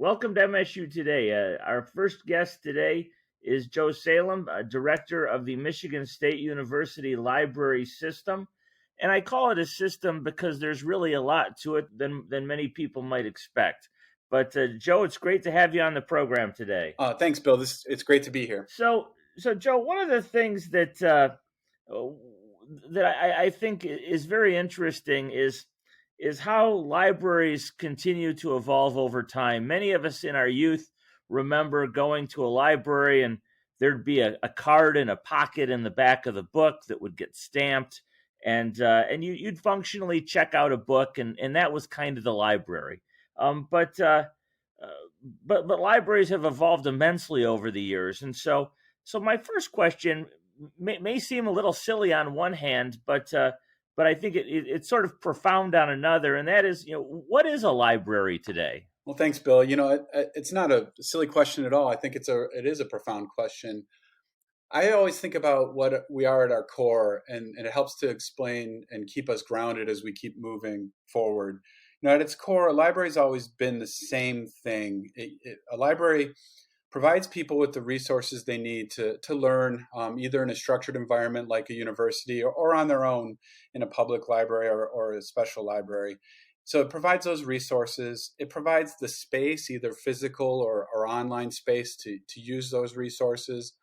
Welcome to MSU Today. Our first guest today is Joe Salem, director of the Michigan State University Library System. And I call it a system because there's really a lot to it than many people might expect. But Joe, it's great to have you on the program today. Thanks, Bill. It's great to be here. So Joe, one of the things that I think is very interesting is how libraries continue to evolve over time. Many of us in our youth remember going to a library and there'd be a card in a pocket in the back of the book that would get stamped, and you'd functionally check out a book, and that was kind of the library. But libraries have evolved immensely over the years, and so my first question may seem a little silly on one hand, but I think it's sort of profound on another, and that is, what is a library today? Well, thanks, Bill. It's not a silly question at all. I think it is a profound question. I always think about what we are at our core, and it helps to explain and keep us grounded as we keep moving forward. At its core, a library has always been the same thing. A library provides people with the resources they need to learn, either in a structured environment like a university or on their own in a public library or a special library. So it provides those resources. It provides the space, either physical or online space, to use those resources,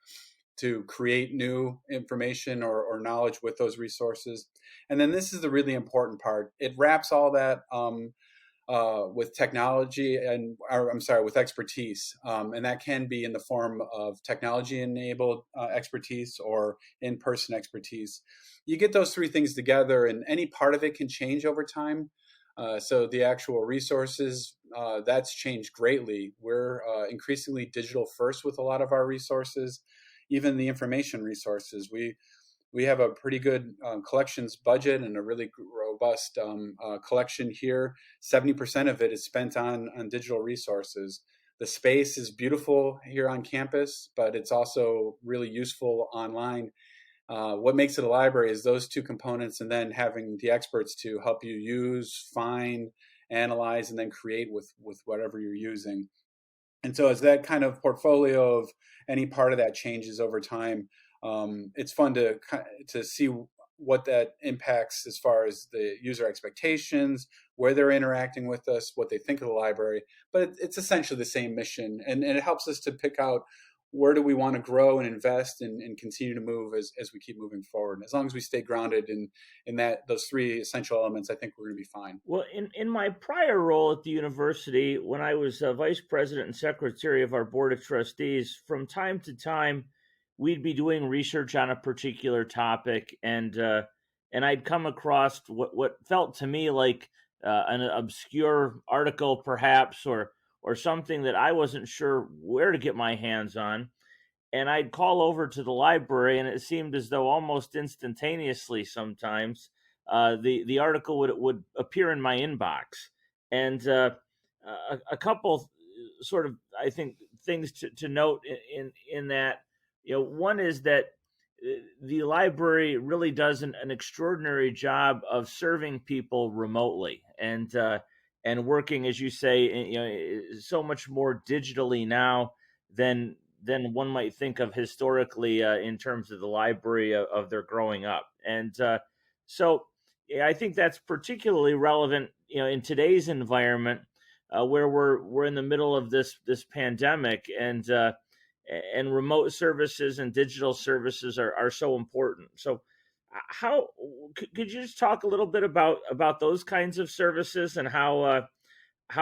to create new information or knowledge with those resources. And then this is the really important part. It wraps all that with technology with expertise. And that can be in the form of technology-enabled expertise or in-person expertise. You get those three things together, and any part of it can change over time. So the actual resources, that's changed greatly. We're increasingly digital first with a lot of our resources, even the information resources. We have a pretty good collections budget and a really robust collection here. 70% of it is spent on digital resources. The space is beautiful here on campus, but it's also really useful online. What makes it a library is those two components, and then having the experts to help you use, find, analyze, and then create with whatever you're using. And so as that kind of portfolio of any part of that changes over time, it's fun to see what that impacts as far as the user expectations, where they're interacting with us, what they think of the library. But it's essentially the same mission, and it helps us to pick out where do we want to grow and invest and continue to move as we keep moving forward. And as long as we stay grounded in those three essential elements, I think we're going to be fine. Well, in my prior role at the university, when I was vice president and secretary of our board of trustees, from time to time, we'd be doing research on a particular topic, and I'd come across what felt to me like an obscure article, perhaps, or something that I wasn't sure where to get my hands on. And I'd call over to the library, and it seemed as though almost instantaneously sometimes the article would appear in my inbox. And a couple sort of, I think, things to note in that. One is that the library really does an extraordinary job of serving people remotely and working, as you say, so much more digitally now than one might think of historically in terms of the library of their growing up. And so I think that's particularly relevant, in today's environment where we're in the middle of this pandemic, and remote services and digital services are so important. So how could you just talk a little bit about those kinds of services and how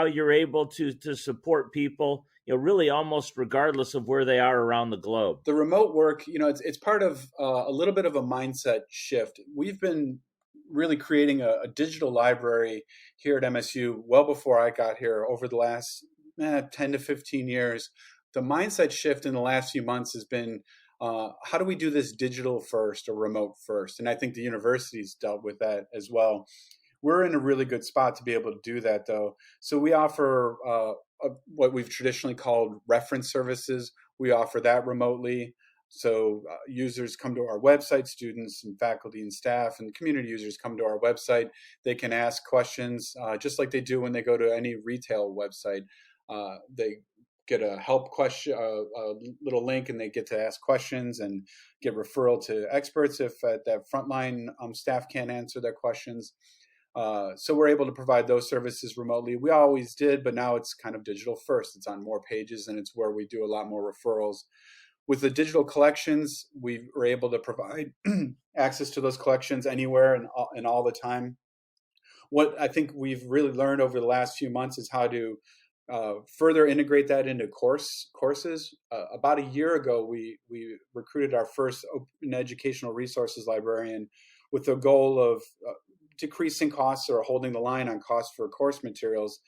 you're able to support people, really almost regardless of where they are around the globe? The remote work, it's part of a little bit of a mindset shift. We've been really creating a digital library here at MSU well before I got here over the last 10 to 15 years. The mindset shift in the last few months has been, how do we do this digital first or remote first? And I think the university's dealt with that as well. We're in a really good spot to be able to do that, though. So we offer what we've traditionally called reference services. We offer that remotely. So users come to our website, students and faculty and staff and community users come to our website. They can ask questions just like they do when they go to any retail website. They get a help question, a little link, and they get to ask questions and get referral to experts if that frontline staff can't answer their questions. So we're able to provide those services remotely. We always did, but now it's kind of digital first. It's on more pages, and it's where we do a lot more referrals. With the digital collections, we were able to provide access to those collections anywhere and all the time. What I think we've really learned over the last few months is how to further integrate that into courses. About a year ago, we recruited our first open educational resources librarian with the goal of decreasing costs or holding the line on costs for course materials.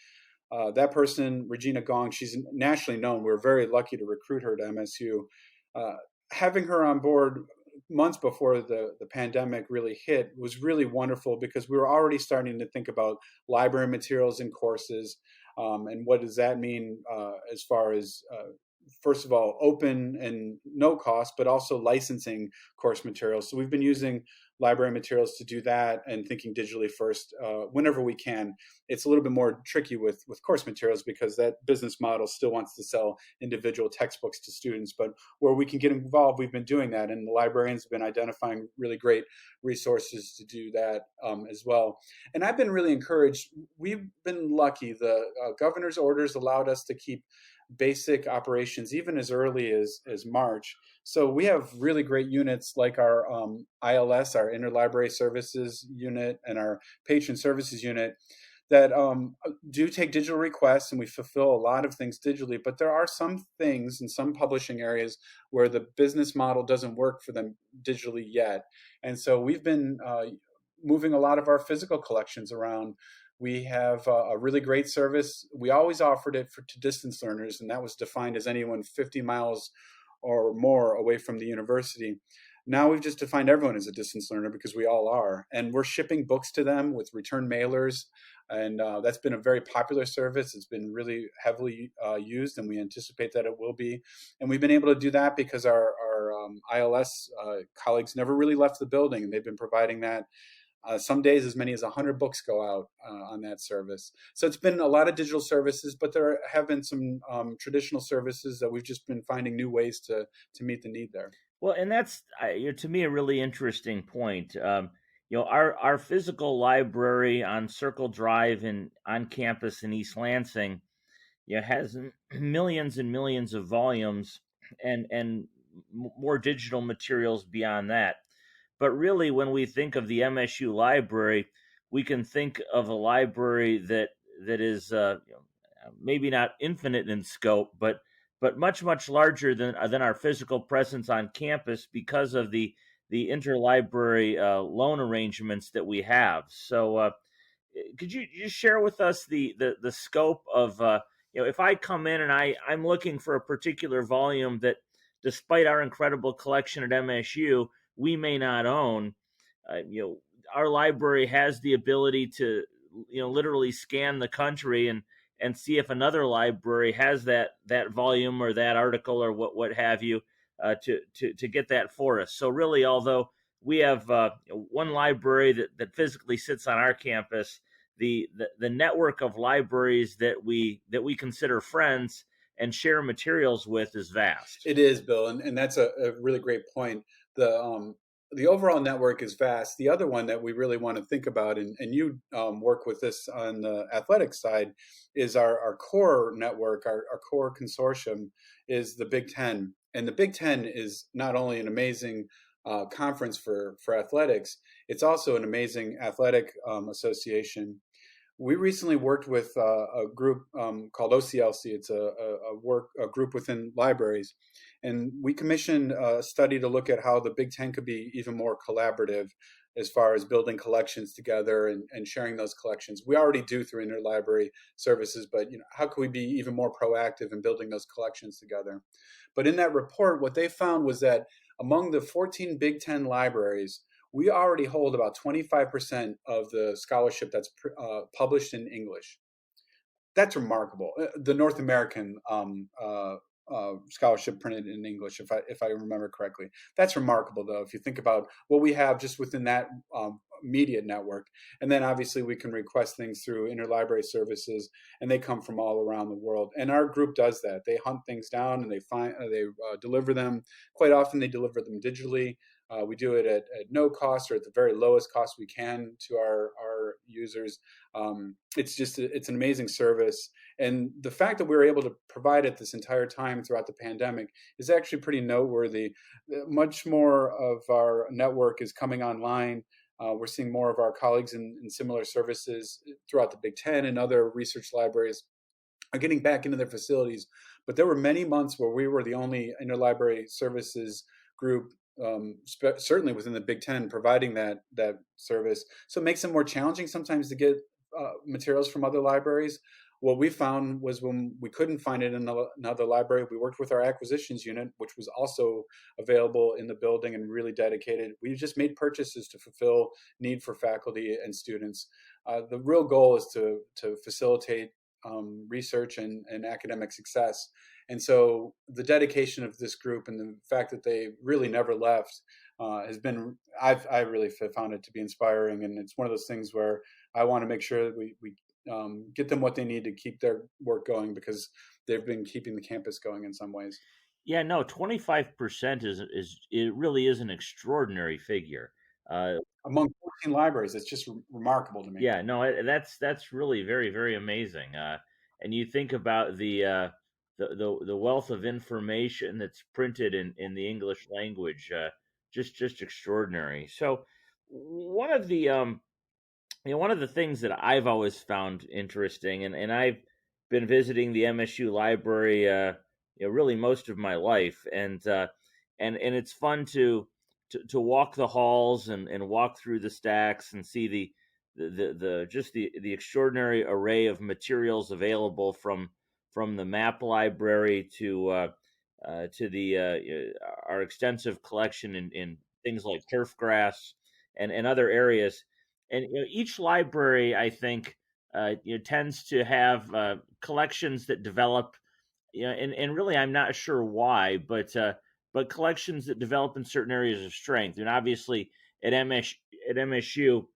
That person, Regina Gong, she's nationally known. We're very lucky to recruit her to MSU. Having her on board months before the pandemic really hit was really wonderful because we were already starting to think about library materials and courses. And what does that mean as far as, first of all, open and no cost, but also licensing course materials. So we've been using library materials to do that and thinking digitally first whenever we can. It's a little bit more tricky with course materials because that business model still wants to sell individual textbooks to students. But where we can get involved, we've been doing that. And the librarians have been identifying really great resources to do that as well. And I've been really encouraged. We've been lucky. The governor's orders allowed us to keep basic operations even as early as March. So we have really great units like our ILS, our Interlibrary Services unit, and our Patron Services unit that do take digital requests, and we fulfill a lot of things digitally. But there are some things in some publishing areas where the business model doesn't work for them digitally yet. And so we've been moving a lot of our physical collections around. We have a really great service. We always offered it to distance learners, and that was defined as anyone 50 miles or more away from the university. Now we've just defined everyone as a distance learner because we all are. And we're shipping books to them with return mailers. And that's been a very popular service. It's been really heavily used, and we anticipate that it will be. And we've been able to do that because our ILS colleagues never really left the building, and they've been providing that. Some days as many as 100 books go out on that service. So it's been a lot of digital services, but there have been some traditional services that we've just been finding new ways to meet the need there. Well, and that's to me a really interesting point. Our physical library on Circle Drive and on campus in East Lansing, has millions and millions of volumes and more digital materials beyond that. But really, when we think of the MSU Library, we can think of a library that is maybe not infinite in scope, but much larger than our physical presence on campus because of the interlibrary loan arrangements that we have. So, could you just share with us the scope of if I come in and I'm looking for a particular volume that, despite our incredible collection at MSU, we may not own. Our library has the ability to, literally scan the country and see if another library has that volume or that article or what have you, to get that for us. So really, although we have one library that physically sits on our campus, the network of libraries that we consider friends and share materials with is vast. It is, Bill, and that's a really great point. The overall network is vast. The other one that we really want to think about, and you work with this on the athletic side, is our core network, our core consortium is the Big Ten. And the Big Ten is not only an amazing conference for athletics, it's also an amazing athletic association. We recently worked with a group called OCLC. It's a group within libraries. And we commissioned a study to look at how the Big Ten could be even more collaborative as far as building collections together and sharing those collections. We already do through interlibrary services, but how can we be even more proactive in building those collections together? But in that report, what they found was that among the 14 Big Ten libraries, we already hold about 25% of the scholarship that's published in English. That's remarkable. The North American scholarship printed in English, if I remember correctly. That's remarkable, though, if you think about what we have just within that media network. And then obviously we can request things through interlibrary services, and they come from all around the world. And our group does that. They hunt things down and they deliver them. Quite often they deliver them digitally. We do it at no cost or at the very lowest cost we can to our users. It's an amazing service. And the fact that we were able to provide it this entire time throughout the pandemic is actually pretty noteworthy. Much more of our network is coming online. We're seeing more of our colleagues in similar services throughout the Big Ten and other research libraries are getting back into their facilities. But there were many months where we were the only interlibrary services group, certainly within the Big Ten, providing that service. So it makes it more challenging sometimes to get materials from other libraries. What we found was when we couldn't find it in another library, we worked with our acquisitions unit, which was also available in the building and really dedicated. We just made purchases to fulfill need for faculty and students. The real goal is to facilitate research and academic success. And so the dedication of this group and the fact that they really never left has been, I really found it to be inspiring. And it's one of those things where I want to make sure that we get them what they need to keep their work going, because they've been keeping the campus going in some ways. Yeah, no, 25% is it really is an extraordinary figure. Among 14 libraries, it's just remarkable to me. Yeah, no, that's really very, very amazing. And you think about the wealth of information that's printed in the English language, just extraordinary. So one of the one of the things that I've always found interesting, and I've been visiting the MSU Library, really most of my life, and it's fun to walk the halls and walk through the stacks and see the just the extraordinary array of materials available from the map library to the our extensive collection in things like turf grass and other areas. And each library, I think, tends to have collections that develop, and really, I'm not sure why, but collections that develop in certain areas of strength. And obviously, at MSU,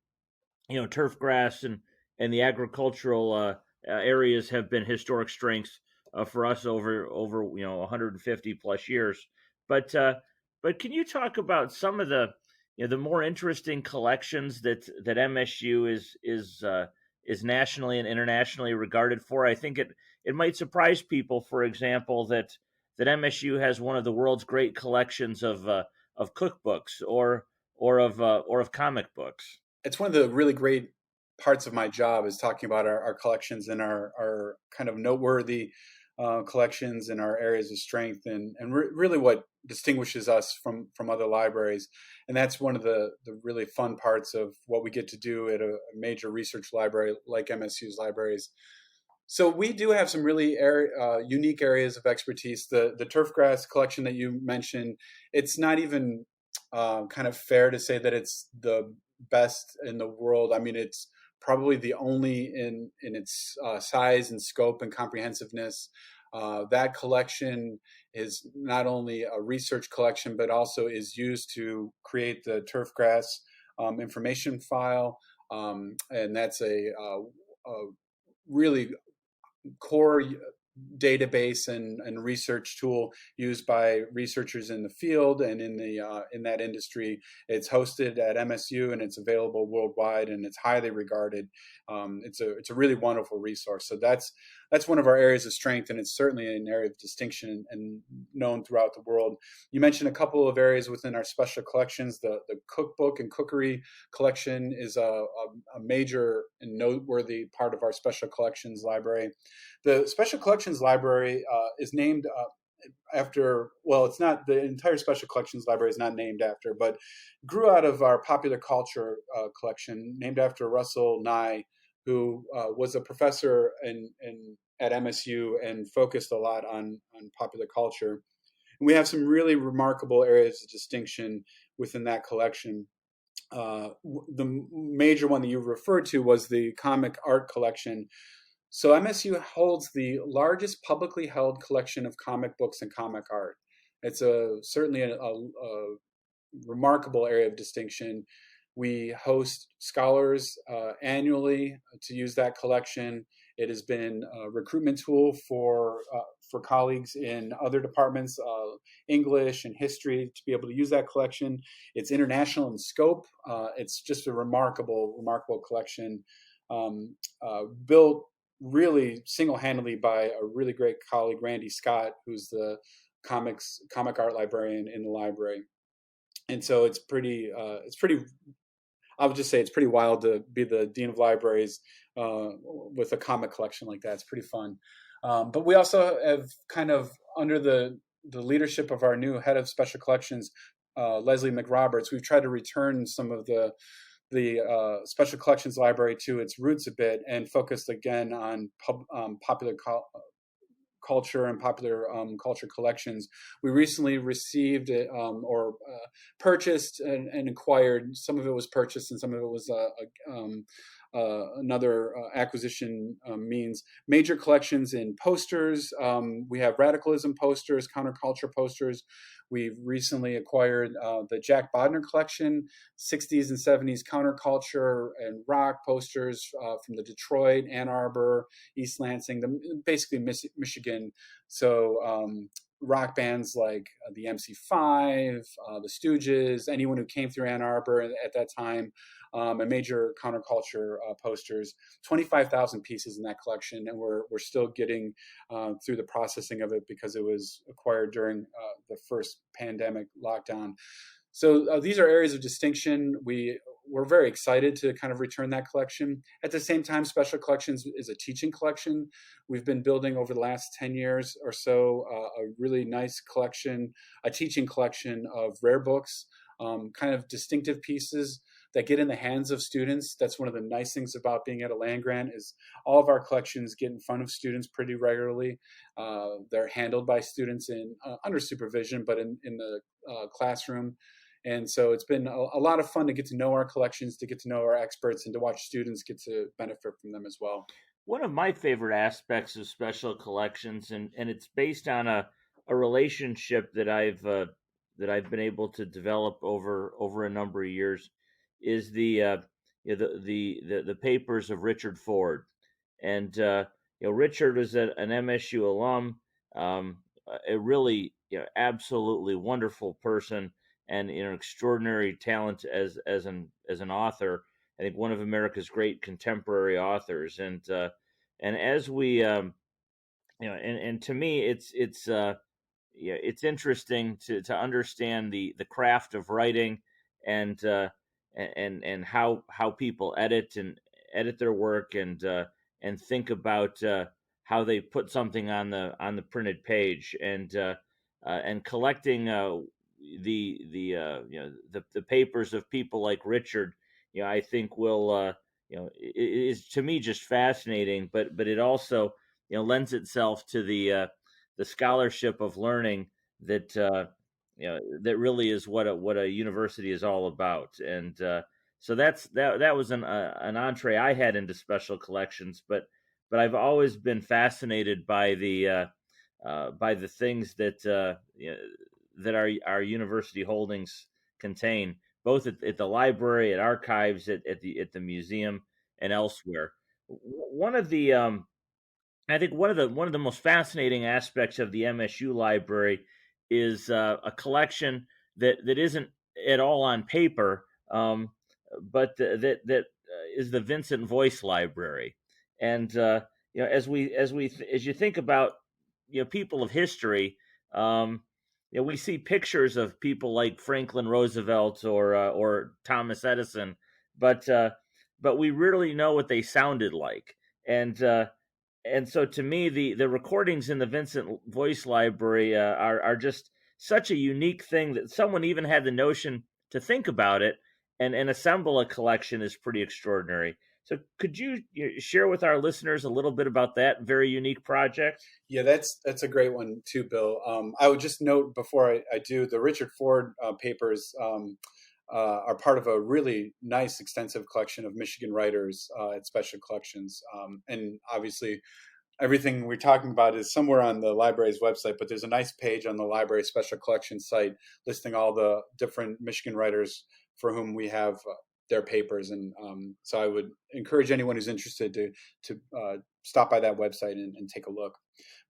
turf grass and the agricultural areas have been historic strengths for us over 150 plus years. But can you talk about some of the more interesting collections that MSU is nationally and internationally regarded for? I think it might surprise people, for example, that MSU has one of the world's great collections of cookbooks or of comic books. It's one of the really great parts of my job is talking about our collections and our kind of noteworthy collections and our areas of strength and really what distinguishes us from other libraries. And that's one of the really fun parts of what we get to do at a major research library like MSU's libraries. So we do have some really unique areas of expertise. The turfgrass collection that you mentioned, it's not even kind of fair to say that it's the best in the world. I mean, it's probably the only in its size and scope and comprehensiveness. That collection is not only a research collection, but also is used to create the turfgrass information file. And that's a really core database and research tool used by researchers in the field and in that industry. It's hosted at MSU and it's available worldwide and it's highly regarded. It's a really wonderful resource. So that's one of our areas of strength, and it's certainly an area of distinction and known throughout the world. You mentioned a couple of areas within our special collections. The cookbook and cookery collection is a major and noteworthy part of our special collections library. The Special Collections Library is named after, well, it's not, the entire Special Collections Library is not named after, but grew out of our popular culture collection, named after Russell Nye, who was a professor at MSU and focused a lot on popular culture. And we have some really remarkable areas of distinction within that collection. The major one that you referred to was the comic art collection. So MSU holds the largest publicly held collection of comic books and comic art. It's certainly a remarkable area of distinction. We host scholars annually to use that collection. It has been a recruitment tool for colleagues in other departments, English and history, to be able to use that collection. It's international in scope. It's just a remarkable collection, built really single-handedly by a really great colleague, Randy Scott, who's the comic art librarian in the library. And so it's pretty, I would just say it's pretty wild to be the dean of libraries with a comic collection like that. It's pretty fun. But we also have kind of under the leadership of our new head of special collections, Leslie McRoberts, we've tried to return some of the special collections library to its roots a bit and focused again on popular culture and popular culture collections. We recently received or purchased and acquired. Some of it was purchased and some of it was another acquisition means. Major collections in posters. We have radicalism posters, counterculture posters. We've recently acquired the Jack Bodner collection, 60s and 70s counterculture and rock posters from the Detroit, Ann Arbor, East Lansing, basically Michigan. So rock bands like the MC5, the Stooges, anyone who came through Ann Arbor at that time, and major counterculture posters, 25,000 pieces in that collection, and we're still getting through the processing of it because it was acquired during the first pandemic lockdown. So these are areas of distinction. We're very excited to kind of return that collection. At the same time, Special Collections is a teaching collection. We've been building over the last 10 years or so a really nice collection, a teaching collection of rare books, kind of distinctive pieces that get in the hands of students. That's one of the nice things about being at a land grant is all of our collections get in front of students pretty regularly. They're handled by students in under supervision, but in the classroom. And so it's been a lot of fun to get to know our collections, to get to know our experts, and to watch students get to benefit from them as well. One of my favorite aspects of special collections, and it's based on a relationship that I've been able to develop over a number of years, is the papers of Richard Ford. And Richard is an MSU alum, a really absolutely wonderful person, and an extraordinary talent as an author. I think one of America's great contemporary authors. And as we and to me it's interesting to understand the craft of writing, and how people edit their work, and think about how they put something on the printed page, and collecting the papers of people like Richard. I think will is to me just fascinating, but it also lends itself to the scholarship of learning that that really is what a university is all about. And so that was an entree I had into special collections, but I've always been fascinated by the things that that our university holdings contain, both at the library, at archives, at the museum, and elsewhere. One of the I think one of the most fascinating aspects of the MSU library is a collection that isn't at all on paper, but that is the Vincent Voice Library. And as you think about people of history, we see pictures of people like Franklin Roosevelt or Thomas Edison, but we rarely know what they sounded like. And so to me, the recordings in the Vincent Voice Library are just such a unique thing that someone even had the notion to think about it and assemble a collection is pretty extraordinary. So could you share with our listeners a little bit about that very unique project? Yeah, that's a great one too, Bill. I would just note before I do the Richard Ford papers. are part of a really nice, extensive collection of Michigan writers at Special Collections. And obviously, everything we're talking about is somewhere on the library's website, but there's a nice page on the library Special Collections site listing all the different Michigan writers for whom we have their papers. And so I would encourage anyone who's interested to stop by that website and take a look.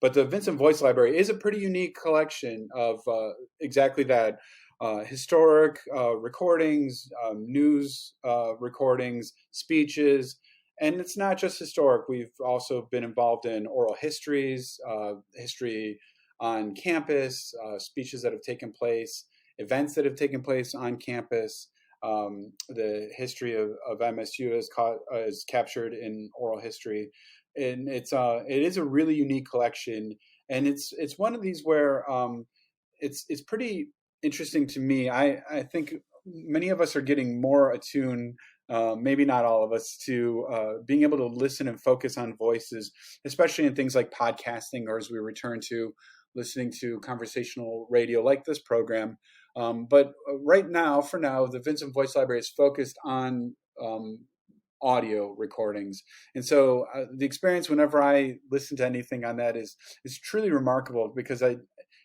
But the Vincent Voice Library is a pretty unique collection of exactly that. Historic recordings, news recordings, speeches, and it's not just historic. We've also been involved in oral histories, history on campus, speeches that have taken place, events that have taken place on campus. The history of MSU is captured in oral history, and it is a really unique collection. And it's one of these where it's pretty interesting to me. I think many of us are getting more attuned, maybe not all of us, to being able to listen and focus on voices, especially in things like podcasting, or as we return to listening to conversational radio like this program. But right now, for now, the Vincent Voice Library is focused on audio recordings. And so the experience whenever I listen to anything on that is truly remarkable, because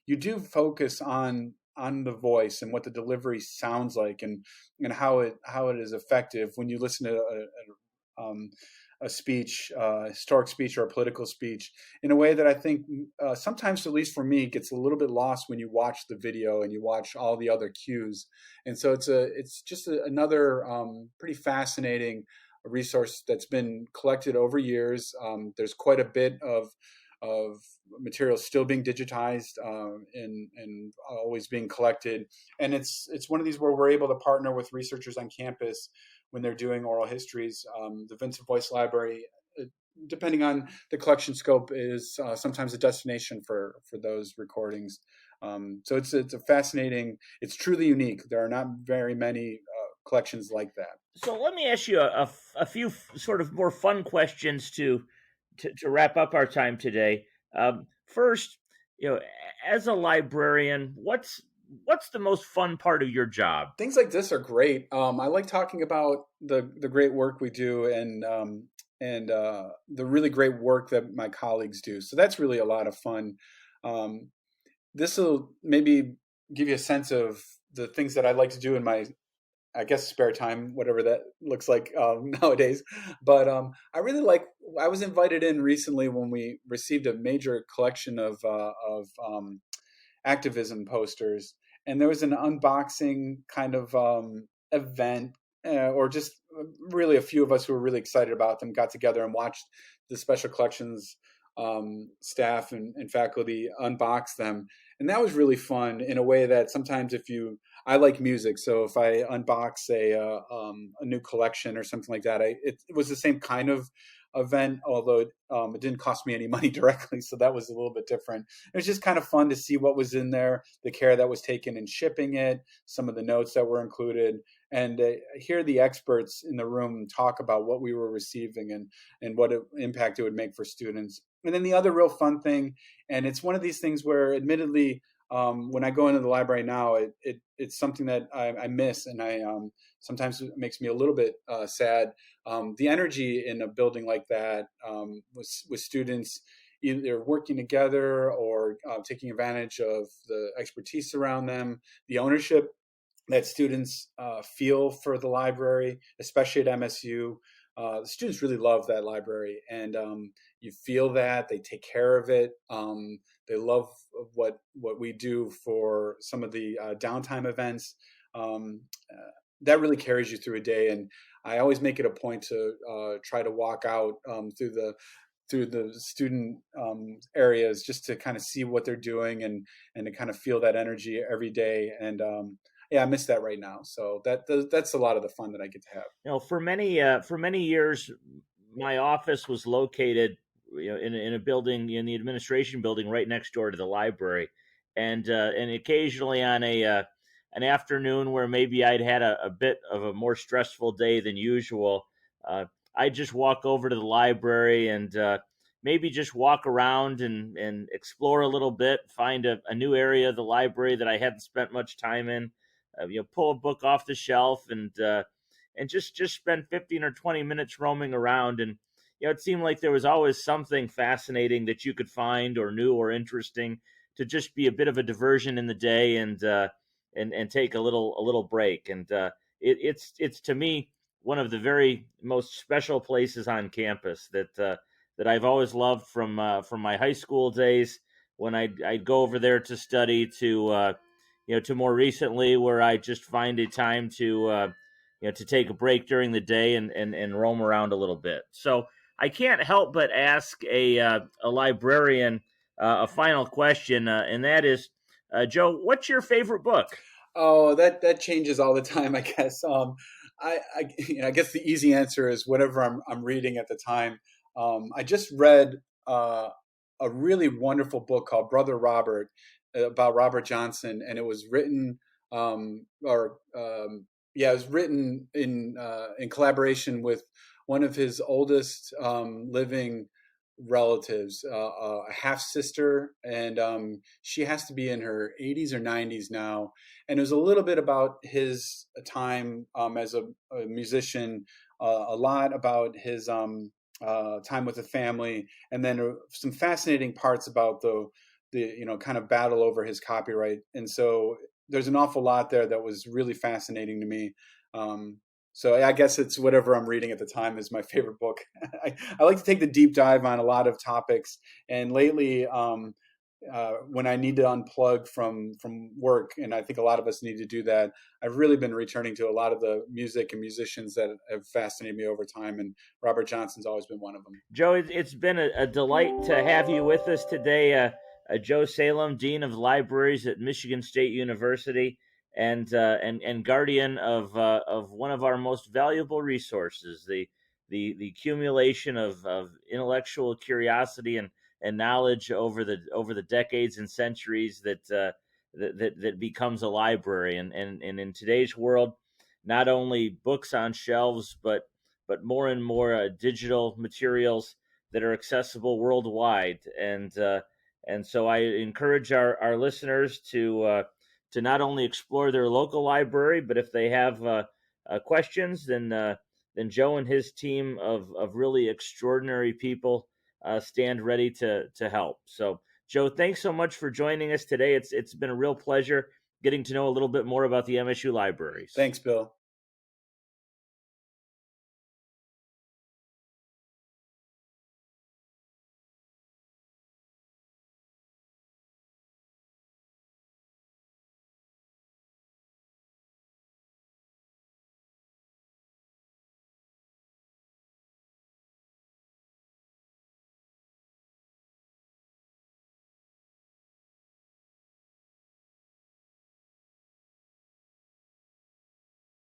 you do focus on the voice and what the delivery sounds like, and how it is effective when you listen to a speech, historic speech or a political speech, in a way that I think sometimes, at least for me, gets a little bit lost when you watch the video and you watch all the other cues. And so it's just another pretty fascinating resource that's been collected over years. There's quite a bit of material still being digitized and always being collected. And it's one of these where we're able to partner with researchers on campus when they're doing oral histories. The Vincent Voice Library, depending on the collection scope, is sometimes a destination for those recordings. So it's a fascinating, it's truly unique. There are not very many collections like that. So let me ask you a few sort of more fun questions to wrap up our time today. First, as a librarian, what's the most fun part of your job? Things like this are great. I like talking about the great work we do, and the really great work that my colleagues do. So that's really a lot of fun. This will maybe give you a sense of the things that I like to do in my, I guess, spare time, whatever that looks like nowadays. But I was invited in recently when we received a major collection of activism posters, and there was an unboxing kind of event, or just really a few of us who were really excited about them got together and watched the Special Collections staff and faculty unbox them. And that was really fun, in a way that sometimes I like music, so if I unbox a new collection or something like that, it was the same kind of event, although it didn't cost me any money directly, so that was a little bit different. It was just kind of fun to see what was in there, the care that was taken in shipping it, some of the notes that were included, and hear the experts in the room talk about what we were receiving and what impact it would make for students. And then the other real fun thing, and it's one of these things where, admittedly, when I go into the library now, it's something that I miss, and sometimes it makes me a little bit sad. The energy in a building like that, with students either working together or taking advantage of the expertise around them, the ownership that students feel for the library, especially at MSU. The students really love that library, and you feel that they take care of it. They love what we do for some of the downtime events. That really carries you through a day, and I always make it a point to try to walk out through the student areas, just to kind of see what they're doing and to kind of feel that energy every day. And yeah, I miss that right now. So that's a lot of the fun that I get to have. For many years, my office was located, in a building, in the administration building right next door to the library, and occasionally on an afternoon where maybe I'd had a bit of a more stressful day than usual, I'd just walk over to the library and maybe just walk around and explore a little bit, find a new area of the library that I hadn't spent much time in. pull a book off the shelf and just spend 15 or 20 minutes roaming around. And it seemed like there was always something fascinating that you could find, or new or interesting, to just be a bit of a diversion in the day, and take a little break. And it's to me one of the very most special places on campus that I've always loved from my high school days, when I'd go over there to study, to more recently, where I just find a time to take a break during the day and roam around a little bit. So I can't help but ask a librarian a final question, and that is, Joe, what's your favorite book? Oh, that changes all the time, I guess. I guess the easy answer is whatever I'm reading at the time. I just read a really wonderful book called Brother Robert, about Robert Johnson, and it was written it was written in collaboration with one of his oldest living relatives, a half sister, and she has to be in her 80s or 90s now. And it was a little bit about his time as a musician, a lot about his time with the family, and then some fascinating parts about the kind of battle over his copyright. And so there's an awful lot there that was really fascinating to me. So I guess it's whatever I'm reading at the time is my favorite book. I like to take the deep dive on a lot of topics. And lately, when I need to unplug from work, and I think a lot of us need to do that, I've really been returning to a lot of the music and musicians that have fascinated me over time. And Robert Johnson's always been one of them. Joe, it's been a delight to have you with us today. Joe Salem, Dean of Libraries at Michigan State University, and guardian of one of our most valuable resources, the accumulation of intellectual curiosity and knowledge over the decades and centuries that becomes a library. And in today's world, not only books on shelves, but more and more digital materials that are accessible worldwide. And so I encourage our listeners to not only explore their local library, but if they have questions, then Joe and his team of really extraordinary people stand ready to help. So, Joe, thanks so much for joining us today. It's been a real pleasure getting to know a little bit more about the MSU libraries. Thanks, Bill.